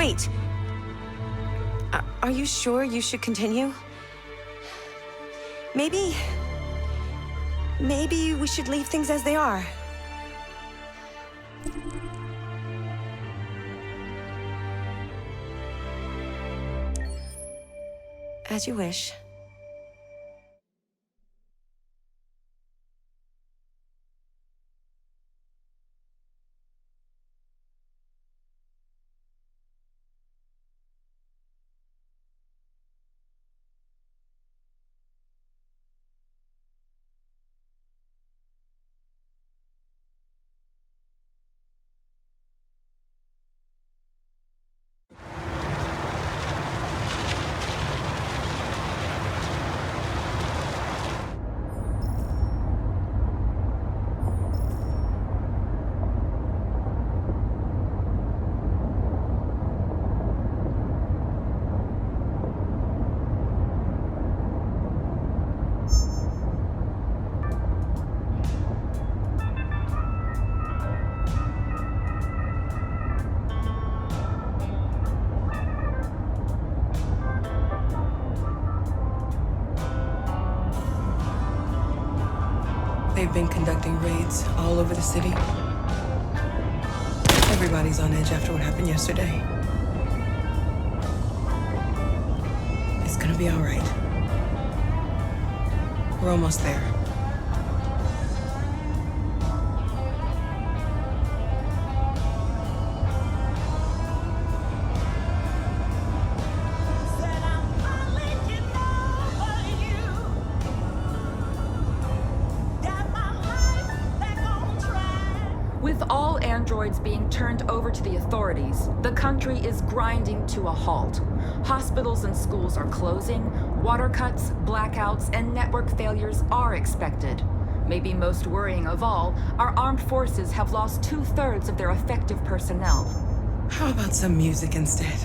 Wait! Are you sure you should continue? Maybe we should leave things as they are. As you wish. They've been conducting raids all over the city. Everybody's on edge after what happened yesterday. It's gonna be all right. We're almost there. With all androids being turned over to the authorities, the country is grinding to a halt. Hospitals and schools are closing, water cuts, blackouts, and network failures are expected. Maybe most worrying of all, our armed forces have lost 2/3 of their effective personnel. How about some music instead?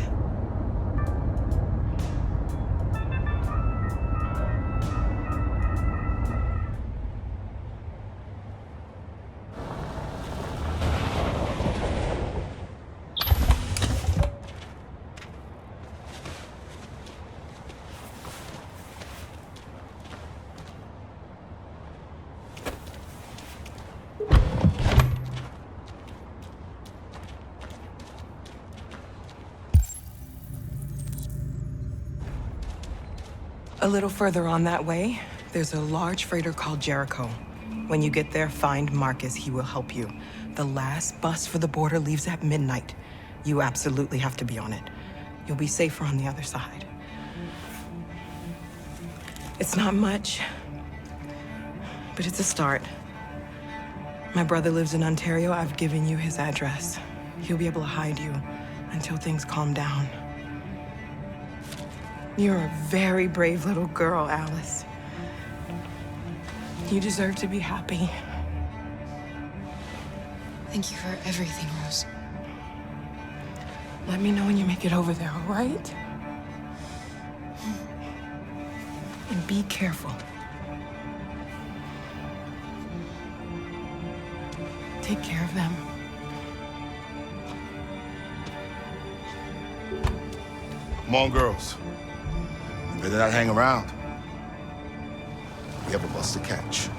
A little further on that way, there's a large freighter called Jericho. When you get there, find Marcus. He will help you. The last bus for the border leaves at midnight. You absolutely have to be on it. You'll be safer on the other side. It's not much, but it's a start. My brother lives in Ontario. I've given you his address. He'll be able to hide you until things calm down. You're a very brave little girl, Alice. You deserve to be happy. Thank you for everything, Rose. Let me know when you make it over there, all right? And be careful. Take care of them. Come on, girls. You better not hang around. We have a bus to catch.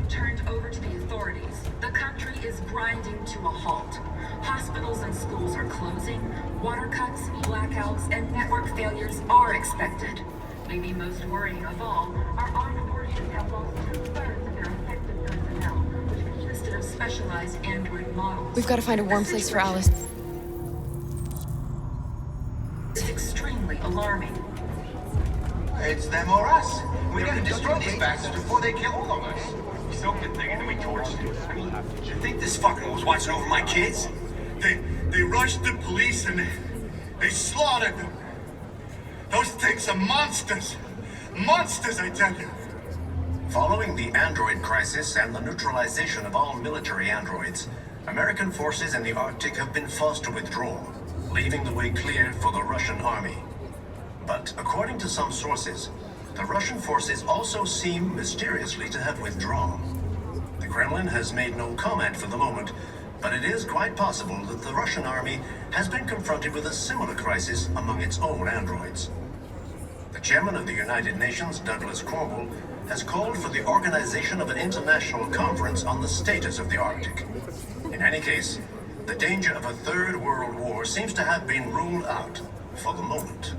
turned over to the authorities. The country is grinding to a halt. Hospitals and schools are closing. Water cuts, blackouts, and network failures are expected. Maybe most worrying of all, our armed forces have lost 2/3 of their effective personnel, which consisted of specialized android models. We've got to find a warm place for Alice. It's extremely alarming. It's them or us. We gotta destroy these bastards before they kill all of us. We soaked the thing and then we torched it. I mean, you think this fucker was watching over my kids? They rushed the police and they slaughtered them. Those things are monsters. Monsters, I tell you. Following the android crisis and the neutralization of all military androids, American forces in the Arctic have been forced to withdraw, leaving the way clear for the Russian army. But according to some sources, the Russian forces also seem mysteriously to have withdrawn. The Kremlin has made no comment for the moment, but it is quite possible that the Russian army has been confronted with a similar crisis among its own androids. The chairman of the United Nations, Douglas Cornwall, has called for the organization of an international conference on the status of the Arctic. In any case, the danger of a third world war seems to have been ruled out for the moment.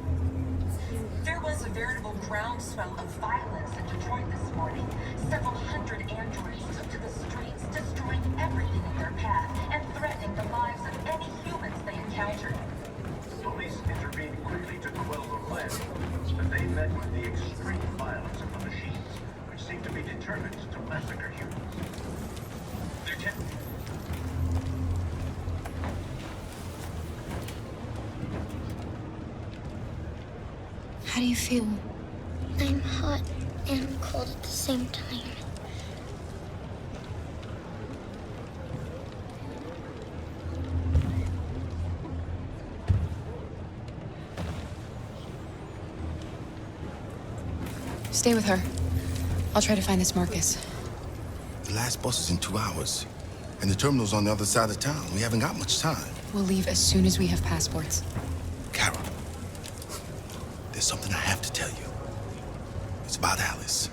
There was a veritable groundswell of violence in Detroit this morning. Several hundred androids took to the streets, destroying everything in their path and threatening the lives of any humans they encountered. Police intervened quickly to quell the riot, but they met with the extreme violence of the machines, which seem to be determined to massacre humans. How do you feel? I'm hot and cold at the same time. Stay with her. I'll try to find this Marcus. The last bus is in 2 hours. And the terminal's on the other side of town. We haven't got much time. We'll leave as soon as we have passports. Carol, there's something I have to tell you. It's about Alice.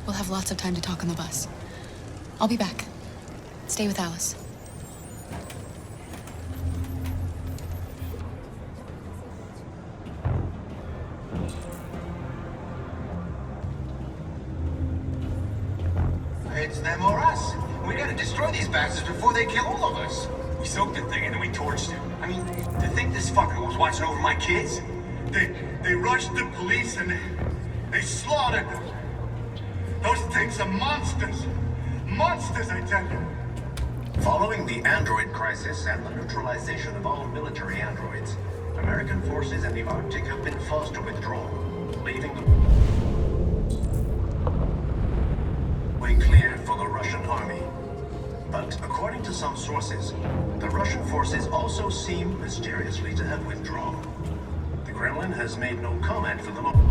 We'll have lots of time to talk on the bus. I'll be back. Stay with Alice. It's them or us. We gotta destroy these bastards before they kill all of us. We soaked the thing and then we torched it. I mean, to think this fucker was watching over my kids? They rushed the police and they slaughtered them. Those things are monsters. Monsters, I tell you. Following the android crisis and the neutralization of all military androids, American forces in the Arctic have been forced to withdraw, leaving the way clear for the Russian army. But according to some sources, the Russian forces also seem mysteriously to have withdrawn. The Kremlin has made no comment for the moment,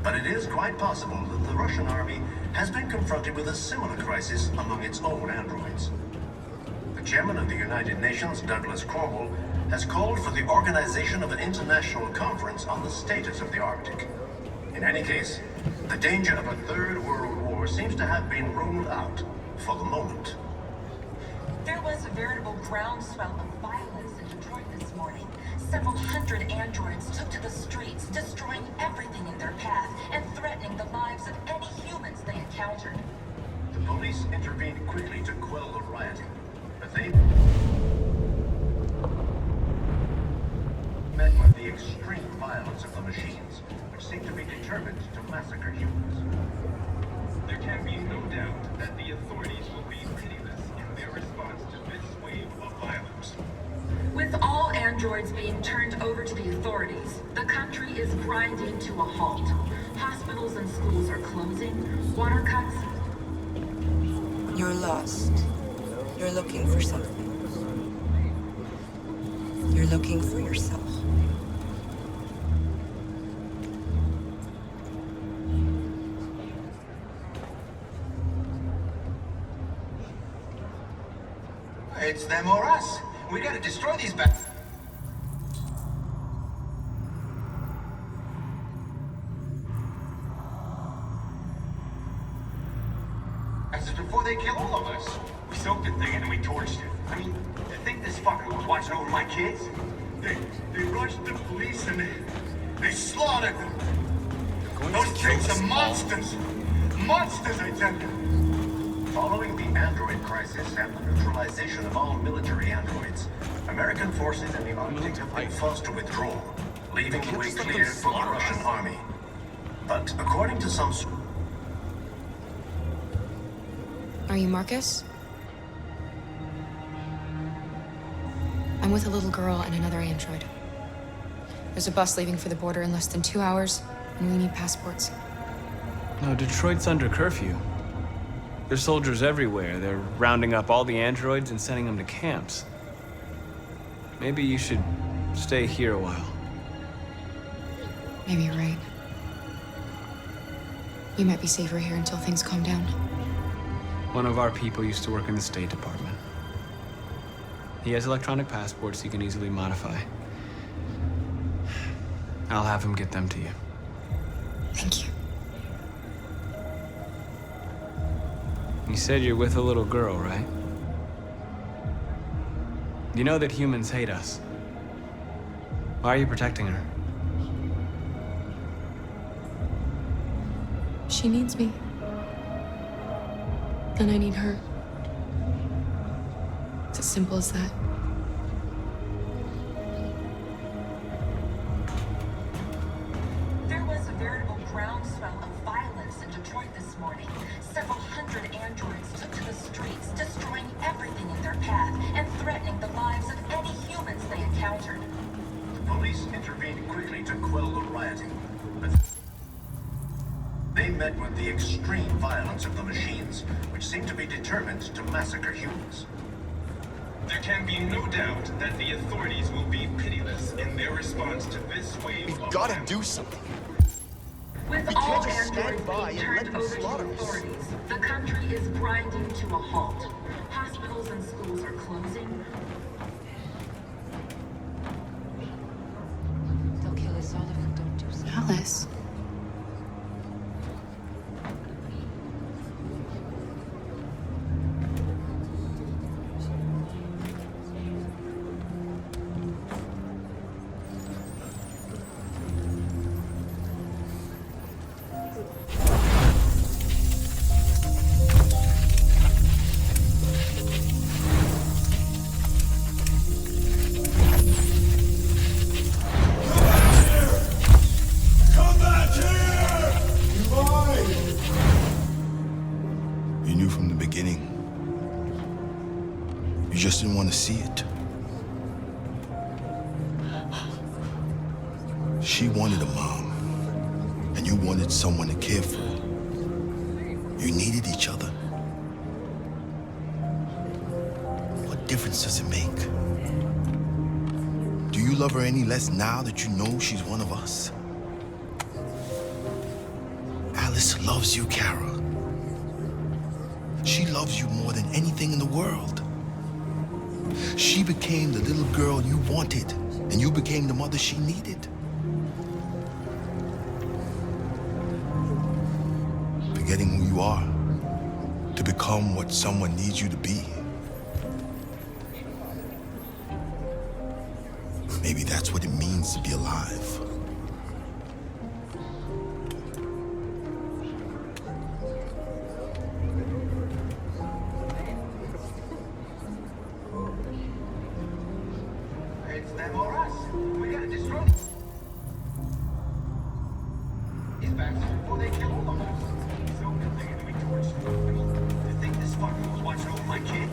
but it is quite possible that the Russian army has been confronted with a similar crisis among its own androids. The chairman of the United Nations, Douglas Cornwall, has called for the organization of an international conference on the status of the Arctic. In any case, the danger of a third world war seems to have been ruled out for the moment. There was a veritable groundswell of violence in Detroit this morning. Several hundred androids took to the streets, destroying everything in their path and threatening the lives of any humans they encountered. The police intervened quickly to quell the rioting, but they met with the extreme violence of the machines, which seem to be determined to massacre humans. There can be no doubt that the authorities will be pitiless in their response to this wave of violence. With all androids being turned over to the authorities, the country is grinding to a halt. Hospitals and schools are closing. Water cuts. You're lost. You're looking for something. You're looking for yourself. It's them or us. We gotta destroy these bastards. before they kill all of us. We soaked the thing and then we torched it. I mean, to think this fucker was watching over my kids? They rushed the police and they slaughtered them. Those things are monsters. Monsters, I tell you. Following the android crisis and the neutralization of all military androids, American forces in the Arctic have been forced to withdraw, leaving the way clear for the Russian army. But according to some... Are you Marcus? I'm with a little girl and another android. There's a bus leaving for the border in less than 2 hours, and we need passports. No, Detroit's under curfew. There's soldiers everywhere. They're rounding up all the androids and sending them to camps. Maybe you should stay here a while. Maybe you're right. You might be safer here until things calm down. One of our people used to work in the State Department. He has electronic passports he can easily modify. I'll have him get them to you. Thank you. You said you're with a little girl, right? You know that humans hate us. Why are you protecting her? She needs me. And I need her. It's as simple as that. There was a veritable groundswell of violence in Detroit this morning. Several hundred androids took to the streets, destroying everything in their path and threatening the lives of any humans they encountered. The police intervened quickly to quell the rioting, but they met with the extreme violence of the machines, which seemed to be determined to massacre humans. There can be no doubt that the authorities will be pitiless in their response to this wave of Gotta violence. do something. With We all can't just stand androids by being and turned let them over to the slaughter us. authorities, the country is grinding to a halt. Hospitals and schools are closing. They'll kill us all if we don't do something. Alice. You knew from the beginning. You just didn't want to see it. She wanted a mom, and you wanted someone to care for. You needed each other. What difference does it make? Do you love her any less now that you know she's one of us? Alice loves you, Kara. She loves you more than anything in the world. She became the little girl you wanted, and you became the mother she needed. Forgetting who you are to become what someone needs you to be. Maybe that's what it means to be alive. It's them or us. We gotta destroy these bastards before they kill all of us. We soaked the thing and then we torched it. I mean, to think this fucker was watching over my kid?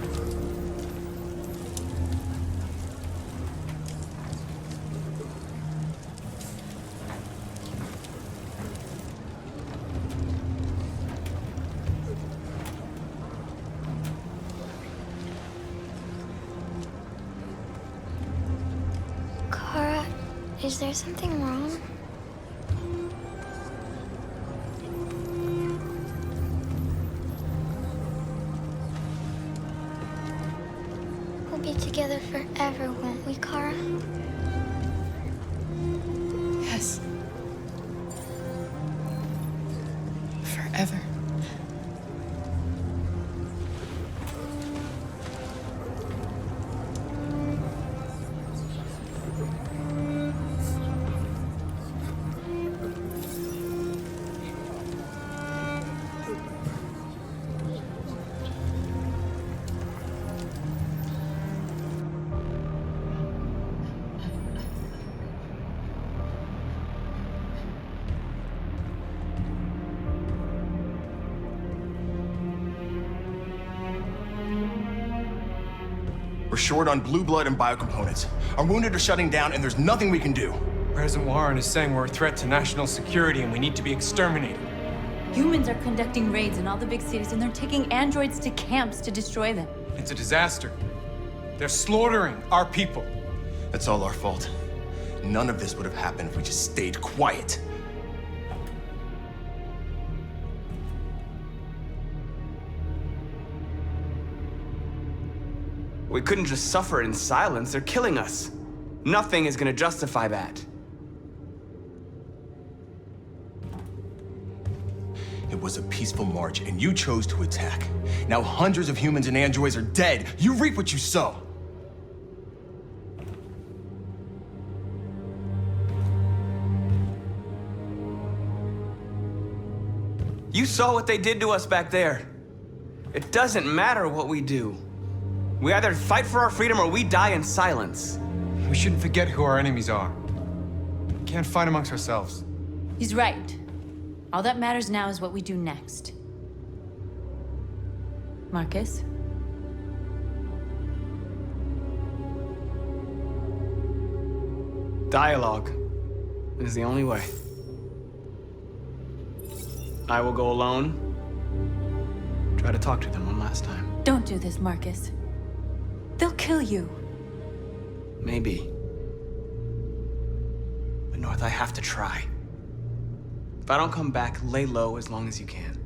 Kara, is there something wrong? We'll be together forever, won't we, Kara? Yes. Forever. We're short on blue blood and biocomponents. Our wounded are shutting down, and there's nothing we can do. President Warren is saying we're a threat to national security and we need to be exterminated. Humans are conducting raids in all the big cities, and they're taking androids to camps to destroy them. It's a disaster. They're slaughtering our people. That's all our fault. None of this would have happened if we just stayed quiet. We couldn't just suffer in silence. They're killing us. Nothing is gonna justify that. It was a peaceful march, and you chose to attack. Now hundreds of humans and androids are dead. You reap what you sow. You saw what they did to us back there. It doesn't matter what we do. We either fight for our freedom or we die in silence. We shouldn't forget who our enemies are. We can't fight amongst ourselves. He's right. All that matters now is what we do next. Marcus? Dialogue is the only way. I will go alone. Try to talk to them one last time. Don't do this, Marcus. They'll kill you. Maybe. But North, I have to try. If I don't come back, lay low as long as you can.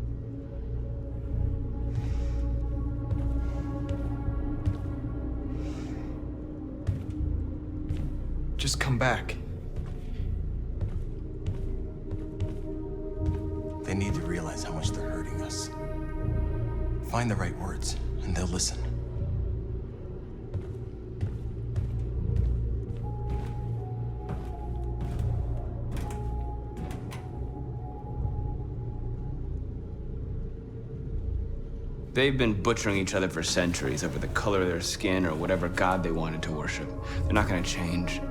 Just come back. They need to realize how much they're hurting us. Find the right words, and they'll listen. They've been butchering each other for centuries over the color of their skin or whatever god they wanted to worship. They're not gonna change.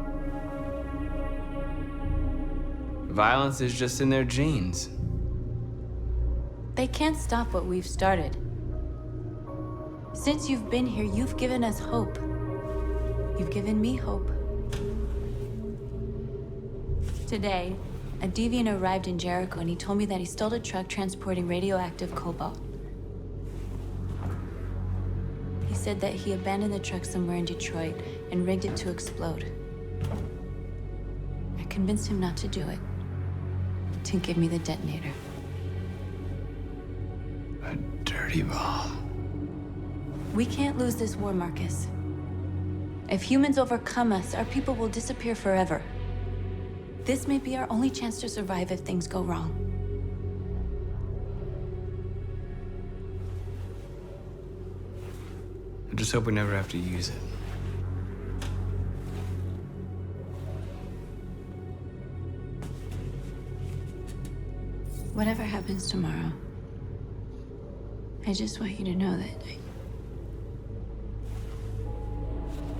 Violence is just in their genes. They can't stop what we've started. Since you've been here, you've given us hope. You've given me hope. Today, a deviant arrived in Jericho and he told me that he stole a truck transporting radioactive cobalt. He said that he abandoned the truck somewhere in Detroit and rigged it to explode. I convinced him not to do it, to give me the detonator. A dirty bomb. We can't lose this war, Marcus. If humans overcome us, our people will disappear forever. This may be our only chance to survive if things go wrong. I just hope we never have to use it. Whatever happens tomorrow, I just want you to know that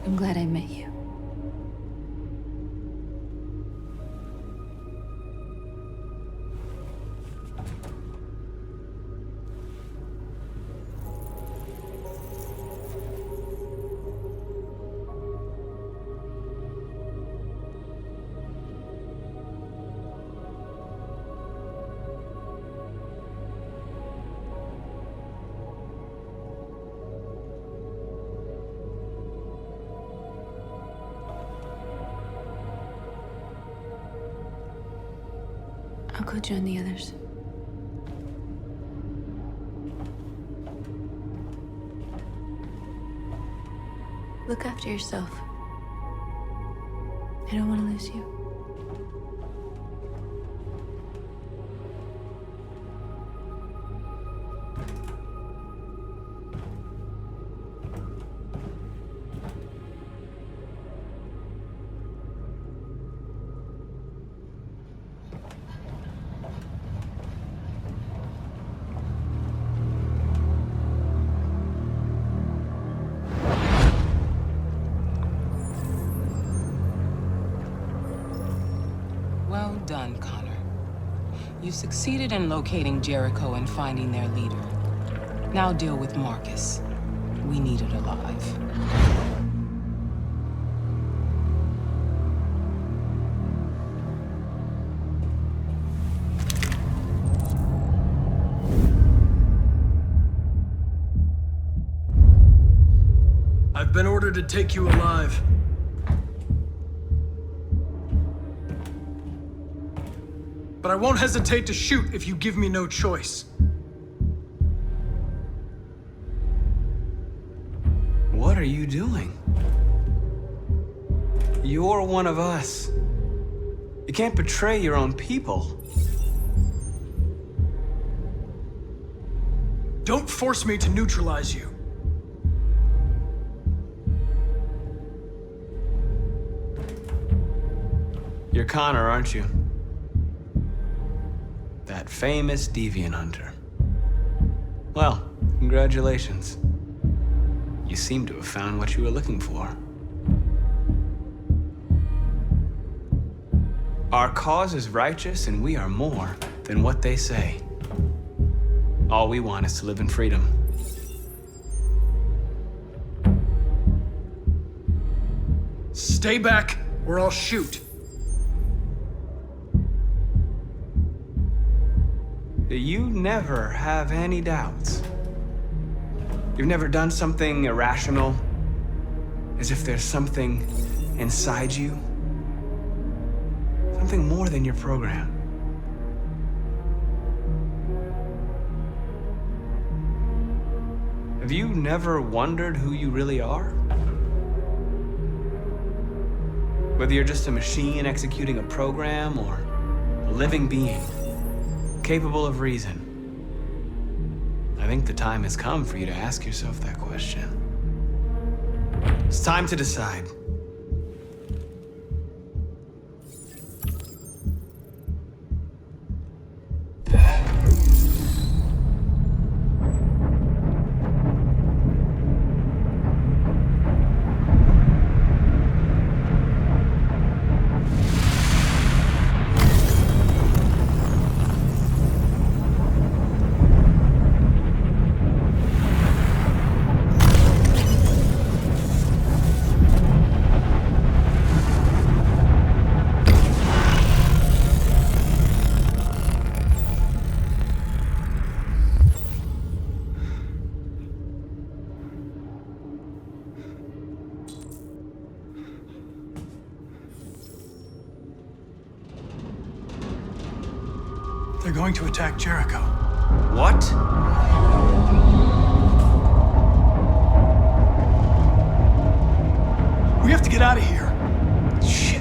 I'm glad I met you. I'll go join the others. Look after yourself. I don't want to lose you. Well done, Connor. You succeeded in locating Jericho and finding their leader. Now deal with Marcus. We need it alive. been ordered to take you alive. But I won't hesitate to shoot if you give me no choice. What are you doing? You're one of us. You can't betray your own people. Don't force me to neutralize you. You're Connor, aren't you? That famous deviant hunter. Well, congratulations. You seem to have found what you were looking for. Our cause is righteous, and we are more than what they say. All we want is to live in freedom. Stay back, or I'll shoot. You never have any doubts. You've never done something irrational, as if there's something inside you, something more than your program. Have you never wondered who you really are? Whether you're just a machine executing a program or a living being, capable of reason. I think the time has come for you to ask yourself that question. It's time to decide. They're going to attack Jericho. What? We have to get out of here. Shit.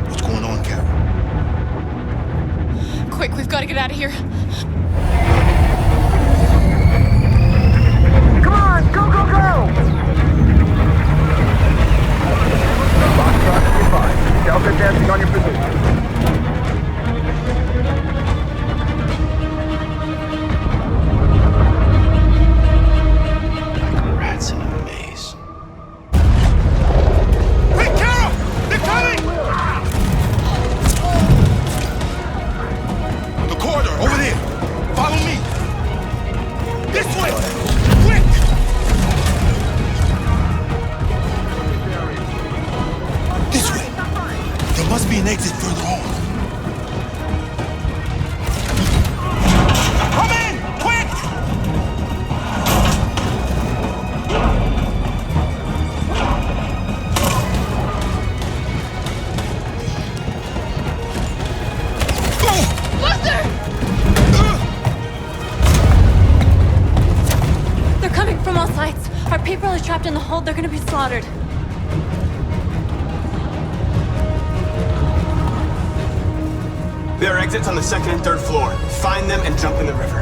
What's going on, Carol? Quick, we've got to get out of here. Delta dancing on your position. Like rats in a maze. Hey, Carol! They're coming! The corridor, over there. Follow me. This way! Quick! This way. There must be an exit further on. Come in! Quick! They're coming from all sides. Our people are trapped in the hold. They're gonna be slaughtered. There are exits on the second and third floor. Find them and jump in the river.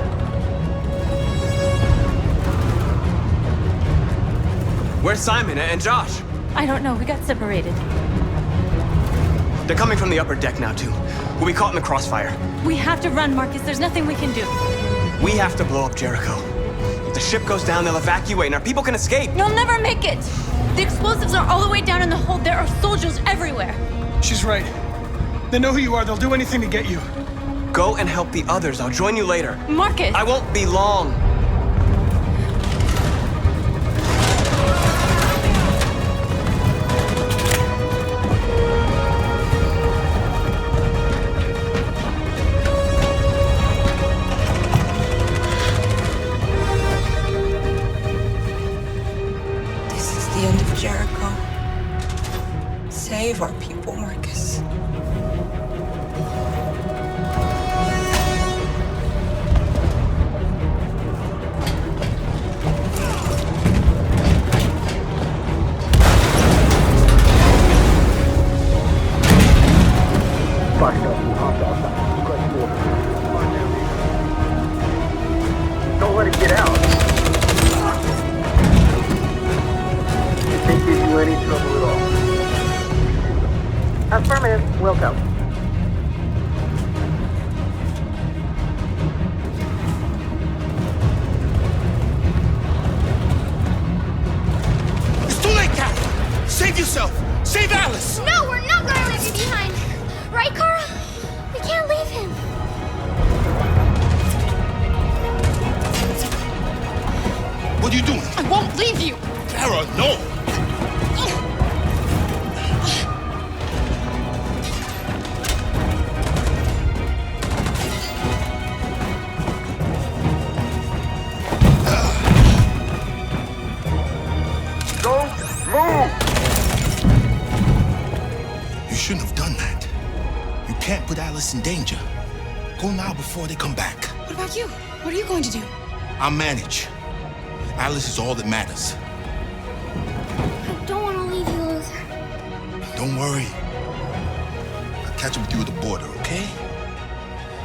Where's Simon and Josh? I don't know. We got separated. They're coming from the upper deck now, too. We'll be caught in the crossfire. We have to run, Marcus. There's nothing we can do. We have to blow up Jericho. If the ship goes down, they'll evacuate and our people can escape. You'll never make it! The explosives are all the way down in the hold. There are soldiers everywhere. She's right. They know who you are. They'll do anything to get you. Go and help the others. I'll join you later. Marcus! I won't be long. save our people, Marcus. Don't let it get out. You can't give you any trouble at all. Affirmative. Will go. It's too late, Cat! Save yourself! Save Alice! No, we're not gonna leave you behind. Right, Kara? We can't leave him. What are you doing? I won't leave you! Kara, no! Don't move! You shouldn't have done that. You can't put Alice in danger. Go now before they come back. What about you? What are you going to do? I'll manage. Alice is all that matters. I don't want to leave you, Luther. Don't worry. I'll catch up with you at the border, okay?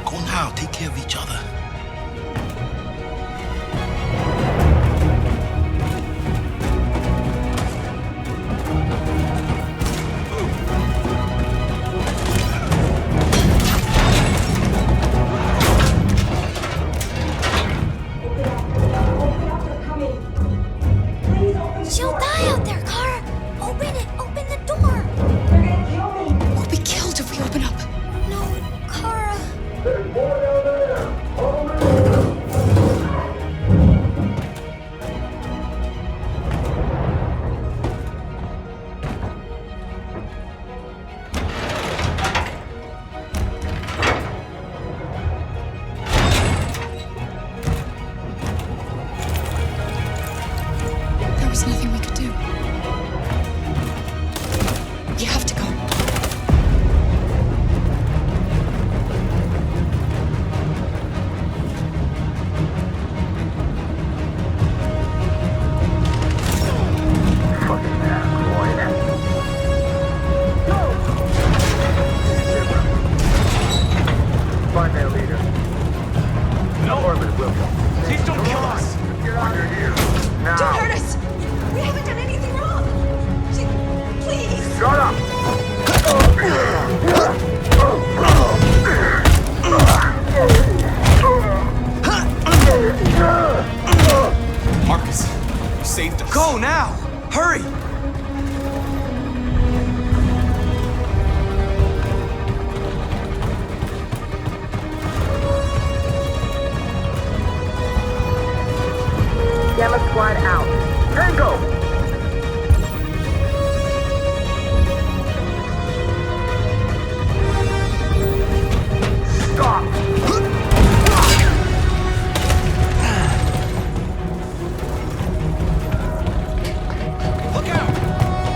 Go now. Take care of each other. She'll die out there, Kara. Open it. Open the door. They're gonna kill me. We'll be killed if we open up. No, Kara. There's more down there! Over There was nothing we could do. You have to go. fucking asteroid. Go! Find their leader. No! Orbit will go. Please don't kill us! Get under here. Now! Don't hurt us! We haven't done anything wrong! Please! Shut up! Marcus, you saved us. Go now! Hurry! Gamma Squad out. Tango! Stop! Look out!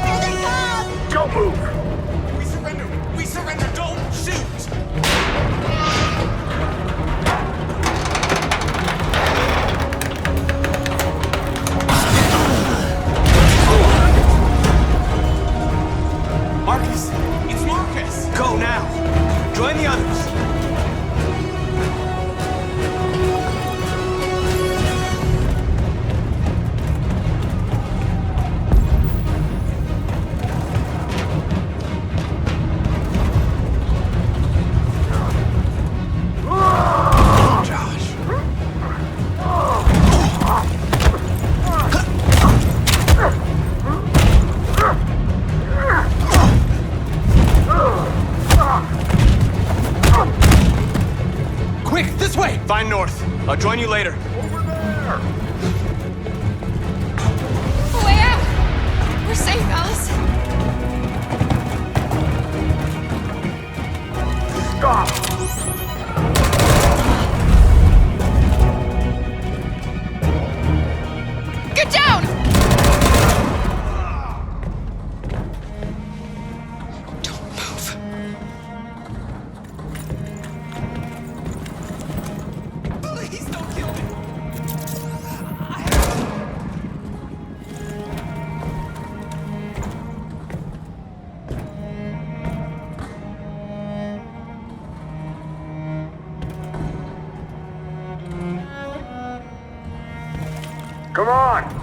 Here they come! Don't move! We surrender! We surrender! Don't shoot! Marcus! It's Marcus! Go now! Join the others! Josh. Quick, this way! Find North. I'll join you later. Over there! Way out! We're safe, Alice. Stop! Get down!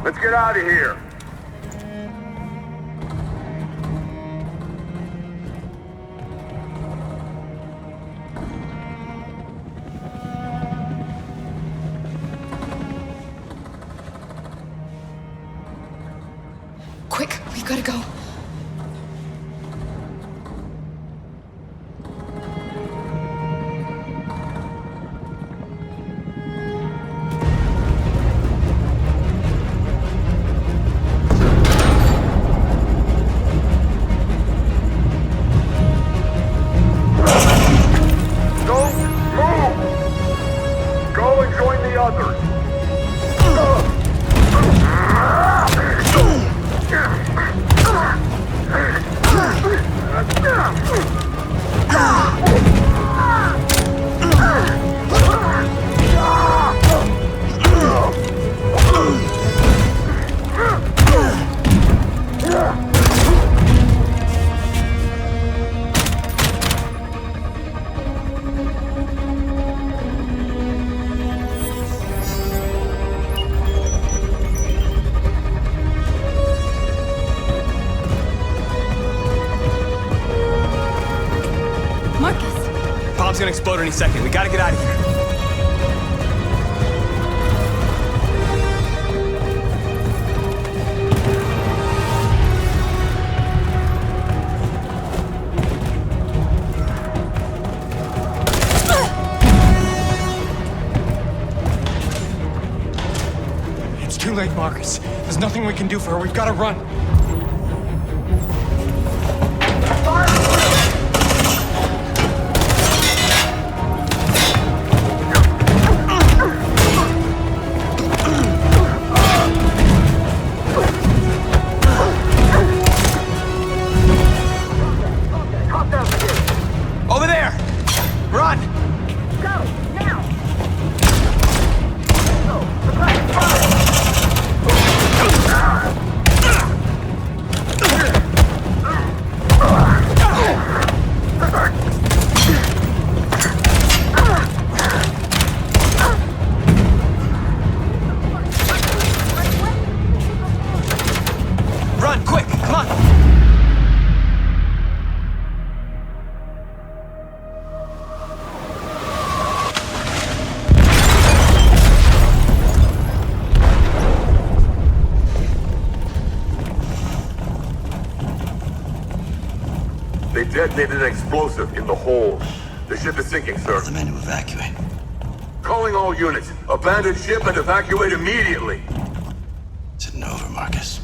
Let's get out of here. Quick, we gotta go. Don't move! Go and join the others. Bomb's gonna explode any second. We gotta get out of here. It's too late, Marcus. There's nothing we can do for her. We've gotta run. Over there! Run! Go, now! Run, quick! Come on! They detonated an explosive in the hold. The ship is sinking, sir. The men to evacuate. Calling all units. Abandon ship and evacuate immediately. It's over, Marcus.